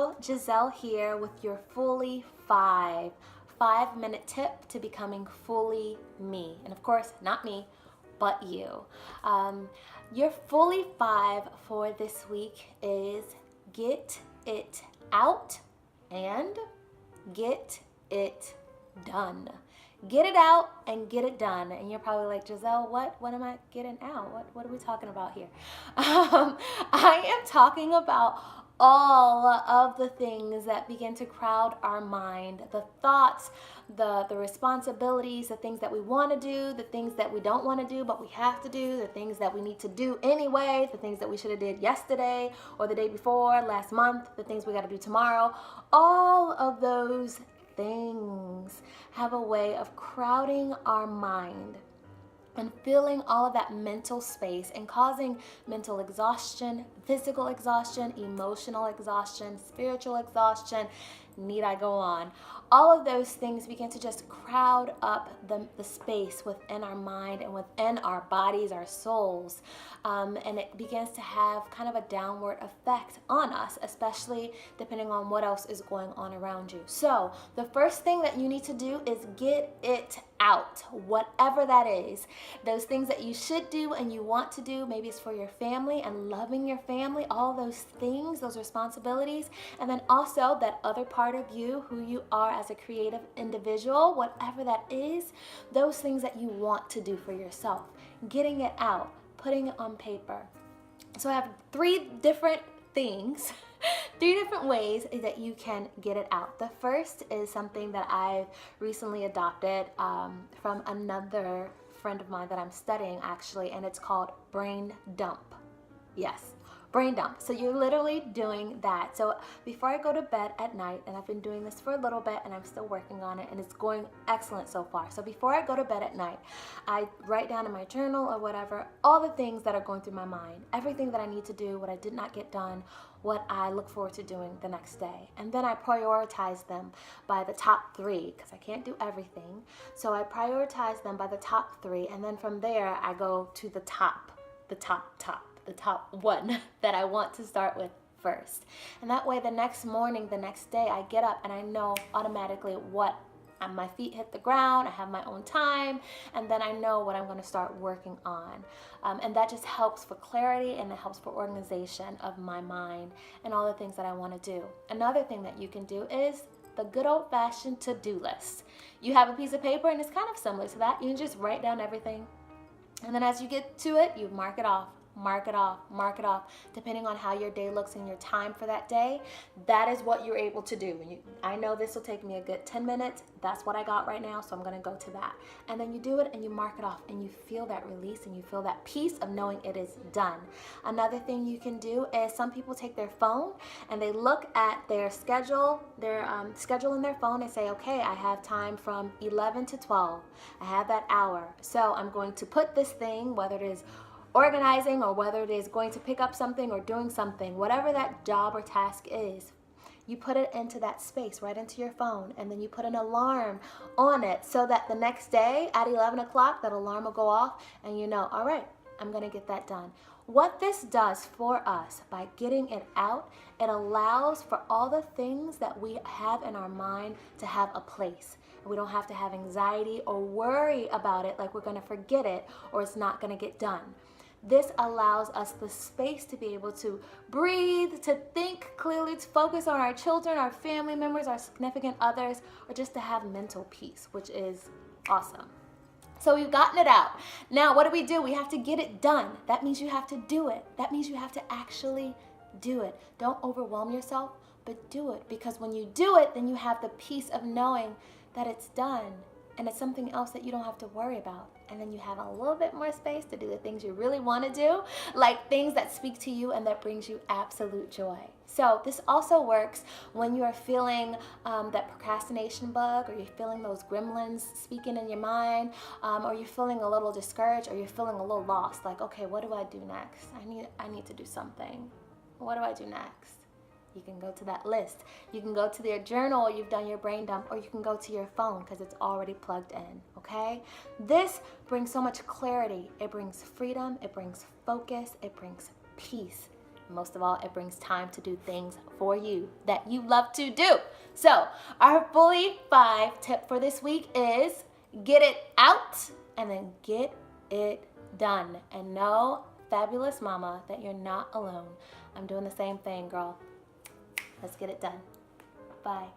Hello, Jazelle here with your Fully 5-minute tip to becoming fully me. And of course, not me, but you. Your Fully 5 for this week is get it out and get it done. Get it out and get it done. And you're probably like, Jazelle, what am I getting out? What are we talking about here? I am talking about all of the things that begin to crowd our mind, the thoughts, the responsibilities, the things that we want to do, the things that we don't want to do but we have to do, the things that we need to do anyway, the things that we should have did yesterday or the day before, last month, the things we got to do tomorrow. All of those things have a way of crowding our mind and filling all of that mental space and causing mental exhaustion, physical exhaustion, emotional exhaustion, spiritual exhaustion. Need I go on? All of those things begin to just crowd up the space within our mind and within our bodies, our souls. And it begins to have kind of a downward effect on us, especially depending on what else is going on around you. So the first thing that you need to do is get it out, whatever that is. Those things that you should do and you want to do, maybe it's for your family and loving your family, all those things, those responsibilities, and then also that other part of you, who you are as a creative individual, whatever that is, those things that you want to do for yourself. Getting it out, putting it on paper. So I have three different things, three different ways that you can get it out. The first is something that I've recently adopted from another friend of mine that I'm studying actually, and it's called brain dump. Yes, brain dump. So you're literally doing that. So before I go to bed at night, and I've been doing this for a little bit and I'm still working on it and it's going excellent so far. So before I go to bed at night, I write down in my journal or whatever, all the things that are going through my mind, everything that I need to do, what I did not get done, what I look forward to doing the next day. And then I prioritize them by the top three, because I can't do everything. So I prioritize them by the top three, and then from there I go to the top one that I want to start with first. And that way the next morning, the next day, I get up and I know automatically what my feet hit the ground, I have my own time, and then I know what I'm going to start working on. And that just helps for clarity, and it helps for organization of my mind and all the things that I want to do. Another thing that you can do is the good old-fashioned to-do list. You have a piece of paper and it's kind of similar to that. You can just write down everything, and then as you get to it, you mark it off. Mark it off, depending on how your day looks and your time for that day. That is what you're able to do. I know this will take me a good 10 minutes. That's what I got right now, so I'm going to go to that. And then you do it and you mark it off, and you feel that release and you feel that peace of knowing it is done. Another thing you can do is some people take their phone and they look at their schedule, schedule in their phone, and say, okay, I have time from 11 to 12. I have that hour. So I'm going to put this thing, whether it is organizing or whether it is going to pick up something or doing something, whatever that job or task is, you put it into that space, right into your phone, and then you put an alarm on it so that the next day at 11 o'clock, that alarm will go off and you know, all right, I'm going to get that done. What this does for us by getting it out, it allows for all the things that we have in our mind to have a place. We don't have to have anxiety or worry about it like we're going to forget it or it's not going to get done. This allows us the space to be able to breathe, to think clearly, to focus on our children, our family members, our significant others, or just to have mental peace, which is awesome. So we've gotten it out. Now, what do? We have to get it done. That means you have to do it. That means you have to actually do it. Don't overwhelm yourself, but do it. Because when you do it, then you have the peace of knowing that it's done. And it's something else that you don't have to worry about. And then you have a little bit more space to do the things you really want to do, like things that speak to you and that brings you absolute joy. So this also works when you are feeling that procrastination bug, or you're feeling those gremlins speaking in your mind, or you're feeling a little discouraged, or you're feeling a little lost. Like, okay, what do I do next? I need to do something. What do I do next? You can go to that list. You can go to your journal, you've done your brain dump, or you can go to your phone because it's already plugged in, okay? This brings so much clarity. It brings freedom, it brings focus, it brings peace. Most of all, it brings time to do things for you that you love to do. So our fully 5 tip for this week is get it out and then get it done. And know, fabulous mama, that you're not alone. I'm doing the same thing, girl. Let's get it done. Bye.